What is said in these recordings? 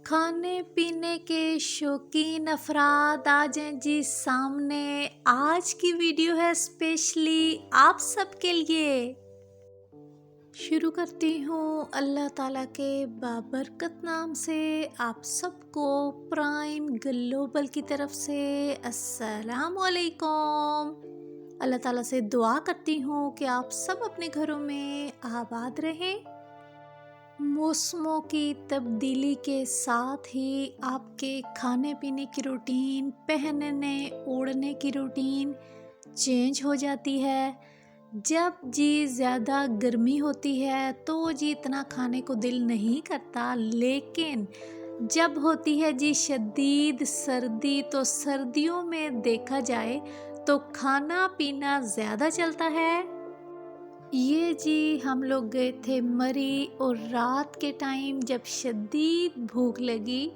खाने पीने के शौकीन अफराद आ जाएं जी सामने। आज की वीडियो है स्पेशली आप सबके लिए। शुरू करती हूँ अल्लाह ताला के बाबरकत नाम से। आप सबको प्राइम ग्लोबल की तरफ से अस्सलामु अलैकुम। अल्लाह ताला से दुआ करती हूँ कि आप सब अपने घरों में आबाद रहें। मौसमों की तब्दीली के साथ ही आपके खाने पीने की रूटीन, पहनने ओढ़ने की रूटीन चेंज हो जाती है। जब जी ज़्यादा गर्मी होती है तो जी इतना खाने को दिल नहीं करता, लेकिन जब होती है जी शदीद सर्दी तो सर्दियों में देखा जाए तो खाना पीना ज़्यादा चलता है। ये जी हम लोग गए थे मरी और रात के टाइम जब शदीद भूख लगी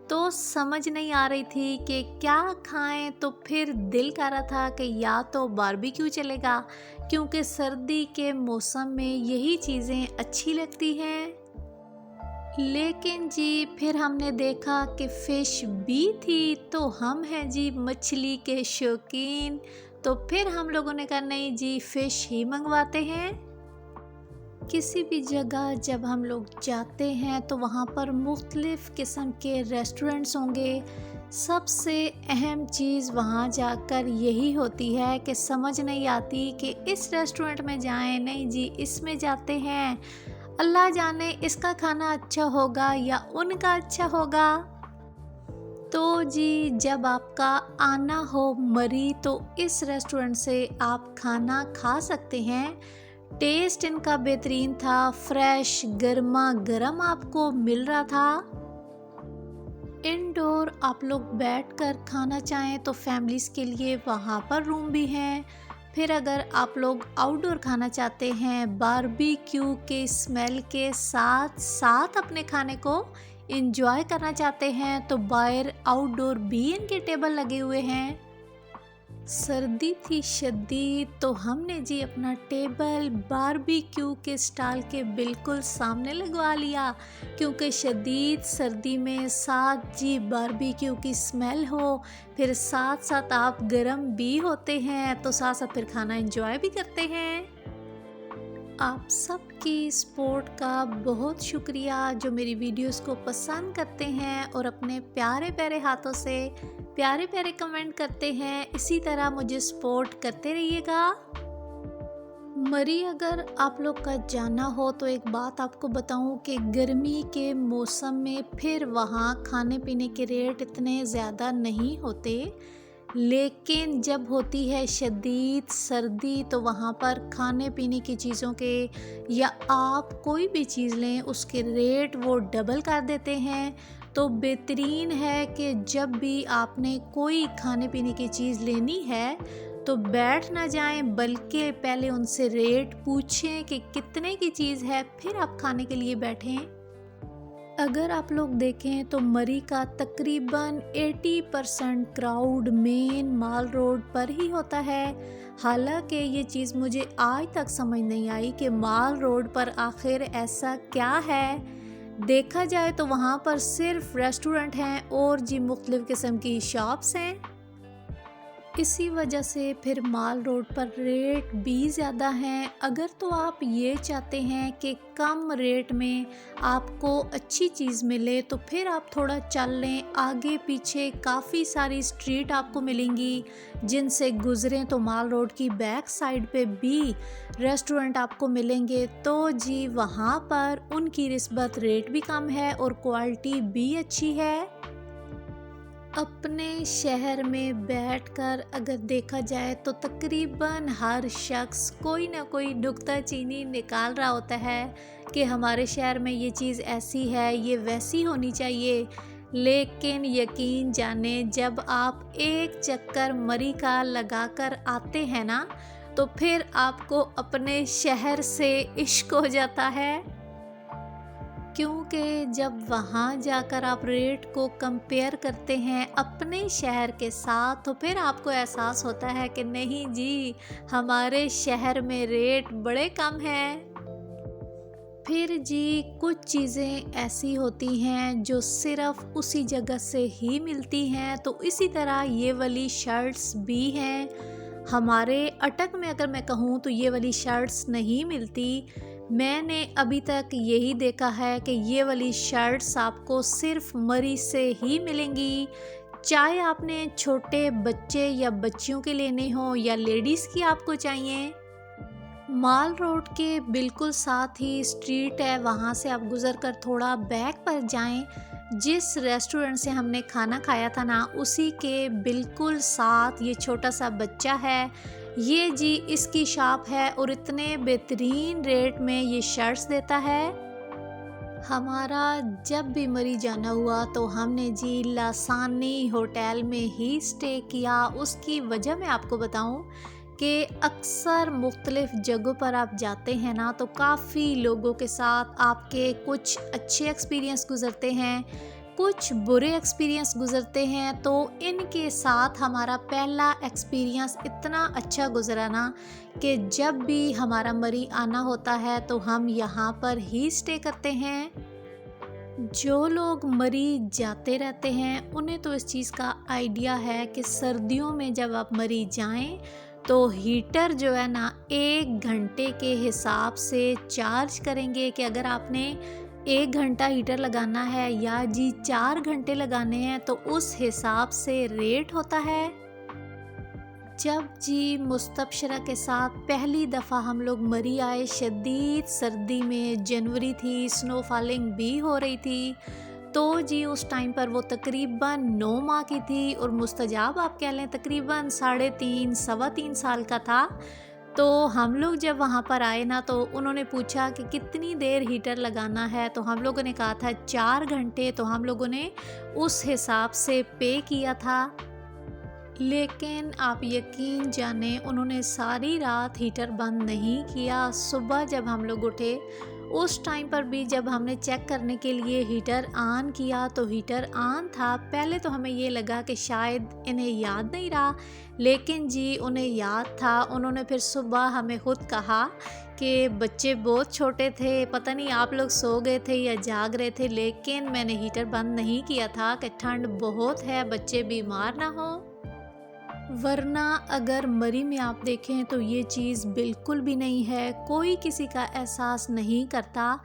तो समझ नहीं आ रही थी कि क्या खाएं, तो फिर दिल कर रहा था कि या तो बारबेक्यू चलेगा, क्योंकि सर्दी के मौसम में यही चीज़ें अच्छी लगती हैं। लेकिन जी फिर हमने देखा कि फ़िश भी थी, तो हम हैं जी मछली के शौकीन, तो फिर हम लोगों ने कहा नहीं जी फ़िश ही मंगवाते हैं। किसी भी जगह जब हम लोग जाते हैं तो वहाँ पर मुख्तलिफ़ किस्म के रेस्टोरेंट्स होंगे। सबसे अहम चीज़ वहाँ जाकर यही होती है कि समझ नहीं आती कि इस रेस्टोरेंट में जाएं, नहीं जी इसमें जाते हैं, अल्लाह जाने इसका खाना अच्छा होगा या उनका अच्छा होगा। तो जी जब आपका आना हो मरी तो इस रेस्टोरेंट से आप खाना खा सकते हैं। टेस्ट इनका बेहतरीन था, फ्रेश गर्मा गर्म आपको मिल रहा था। इंडोर आप लोग बैठकर खाना चाहें तो फैमिलीज़ के लिए वहाँ पर रूम भी हैं। फिर अगर आप लोग आउटडोर खाना चाहते हैं बारबेक्यू के स्मेल के साथ साथ अपने खाने को इंजॉय करना चाहते हैं तो बाहर आउटडोर भी इनके टेबल लगे हुए हैं। सर्दी थी शदीद तो हमने जी अपना टेबल बारबेक्यू के स्टॉल के बिल्कुल सामने लगवा लिया, क्योंकि शदीद सर्दी में साथ जी बारबेक्यू की स्मेल हो, फिर साथ साथ आप गरम भी होते हैं तो साथ साथ फिर खाना एंजॉय भी करते हैं। आप सबकी सपोर्ट का बहुत शुक्रिया जो मेरी वीडियोस को पसंद करते हैं और अपने प्यारे प्यारे हाथों से प्यारे प्यारे कमेंट करते हैं। इसी तरह मुझे सपोर्ट करते रहिएगा। मरी अगर आप लोग का जाना हो तो एक बात आपको बताऊं कि गर्मी के मौसम में फिर वहाँ खाने पीने के रेट इतने ज़्यादा नहीं होते, लेकिन जब होती है शदीद सर्दी तो वहाँ पर खाने पीने की चीज़ों के या आप कोई भी चीज़ लें उसके रेट वो डबल कर देते हैं। तो बेहतरीन है कि जब भी आपने कोई खाने पीने की चीज़ लेनी है तो बैठ ना जाएं, बल्कि पहले उनसे रेट पूछें कि कितने की चीज़ है, फिर आप खाने के लिए बैठें। अगर आप लोग देखें तो मरी का तकरीबन 80% क्राउड मेन माल रोड पर ही होता है। हालांकि ये चीज़ मुझे आज तक समझ नहीं आई कि माल रोड पर आखिर ऐसा क्या है। देखा जाए तो वहाँ पर सिर्फ रेस्टोरेंट हैं और जी मुख्तलिफ़ किस्म की शॉप्स हैं। इसी वजह से फिर माल रोड पर रेट भी ज़्यादा हैं। अगर तो आप ये चाहते हैं कि कम रेट में आपको अच्छी चीज़ मिले तो फिर आप थोड़ा चल लें, आगे पीछे काफ़ी सारी स्ट्रीट आपको मिलेंगी जिनसे गुज़रें तो माल रोड की बैक साइड पे भी रेस्टोरेंट आपको मिलेंगे। तो जी वहाँ पर उनकी निस्बत रेट भी कम है और क्वालिटी भी अच्छी है। अपने शहर में बैठकर अगर देखा जाए तो तकरीबन हर शख्स कोई ना कोई नुक्ताचीनी निकाल रहा होता है कि हमारे शहर में ये चीज़ ऐसी है, ये वैसी होनी चाहिए। लेकिन यकीन जाने जब आप एक चक्कर मरी का लगाकर आते हैं ना तो फिर आपको अपने शहर से इश्क हो जाता है, क्योंकि जब वहाँ जाकर आप रेट को कंपेयर करते हैं अपने शहर के साथ तो फिर आपको एहसास होता है कि नहीं जी हमारे शहर में रेट बड़े कम हैं। پھر جی کچھ چیزیں ایسی ہوتی ہیں جو صرف اسی جگہ سے ہی ملتی ہیں، تو اسی طرح یہ والی شرٹس بھی ہیں۔ ہمارے اٹک میں اگر میں کہوں تو یہ والی شرٹس نہیں ملتی۔ میں نے ابھی تک یہی دیکھا ہے کہ یہ والی شرٹس آپ کو صرف مری سے ہی ملیں گی، چاہے آپ نے چھوٹے بچے یا بچیوں کے لینے ہوں یا لیڈیز کی آپ کو چاہیے۔ مال روڈ کے بالکل ساتھ ہی اسٹریٹ ہے، وہاں سے آپ گزر کر تھوڑا بیک پر جائیں۔ جس ریسٹورنٹ سے ہم نے کھانا کھایا تھا نا، اسی کے بالکل ساتھ یہ چھوٹا سا بچہ ہے۔ یہ جی اس کی شاپ ہے اور اتنے بہترین ریٹ میں یہ شرٹس دیتا ہے۔ ہمارا جب بھی مری جانا ہوا تو ہم نے جی لاسانی ہوٹل میں ہی اسٹے کیا۔ اس کی وجہ میں آپ کو بتاؤں کہ اکثر مختلف جگہوں پر آپ جاتے ہیں نا، تو کافی لوگوں کے ساتھ آپ کے کچھ اچھے ایکسپیرینس گزرتے ہیں، کچھ برے ایکسپیرینس گزرتے ہیں۔ تو ان کے ساتھ ہمارا پہلا ایکسپیرینس اتنا اچھا گزرا نا کہ جب بھی ہمارا مری آنا ہوتا ہے تو ہم یہاں پر ہی اسٹے کرتے ہیں۔ جو لوگ مری جاتے رہتے ہیں انہیں تو اس چیز کا آئیڈیا ہے کہ سردیوں میں جب آپ مری جائیں تو ہیٹر جو ہے نا 1 گھنٹے کے حساب سے چارج کریں گے، کہ اگر آپ نے 1 گھنٹہ ہیٹر لگانا ہے یا جی 4 گھنٹے لگانے ہیں تو اس حساب سے ریٹ ہوتا ہے۔ جب جی مستبشرہ کے ساتھ پہلی دفعہ ہم لوگ مری آئے، شدید سردی میں، جنوری تھی، سنو فالنگ بھی ہو رہی تھی، تو جی اس ٹائم پر وہ تقریباً 9 ماہ کی تھی اور مستجاب آپ کہہ لیں تقریباً 3.5 سوا 3 سال کا تھا۔ تو ہم لوگ جب وہاں پر آئے نا تو انہوں نے پوچھا کہ کتنی دیر ہیٹر لگانا ہے، تو ہم لوگوں نے کہا تھا 4 گھنٹے، تو ہم لوگوں نے اس حساب سے پے کیا تھا۔ لیکن آپ یقین جانیں انہوں نے ساری رات ہیٹر بند نہیں کیا۔ صبح جب ہم لوگ اٹھے اس ٹائم پر بھی جب ہم نے چیک کرنے کے لیے ہیٹر آن کیا تو ہیٹر آن تھا۔ پہلے تو ہمیں یہ لگا کہ شاید انہیں یاد نہیں رہا، لیکن جی انہیں یاد تھا۔ انہوں نے پھر صبح ہمیں خود کہا کہ بچے بہت چھوٹے تھے، پتہ نہیں آپ لوگ سو گئے تھے یا جاگ رہے تھے، لیکن میں نے ہیٹر بند نہیں کیا تھا کہ ٹھنڈ بہت ہے، بچے بیمار نہ ہوں۔ ورنہ اگر مری میں آپ دیکھیں تو یہ چیز بالکل بھی نہیں ہے، کوئی کسی کا احساس نہیں کرتا۔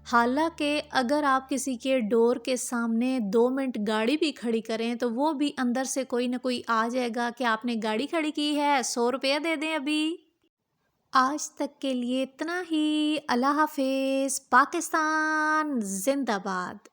حالانکہ اگر آپ کسی کے ڈور کے سامنے 2 منٹ گاڑی بھی کھڑی کریں تو وہ بھی اندر سے کوئی نہ کوئی آ جائے گا کہ آپ نے گاڑی کھڑی کی ہے، 100 روپیہ دے دیں ابھی۔ آج تک کے لیے اتنا ہی۔ اللہ حافظ۔ پاکستان زندہ باد۔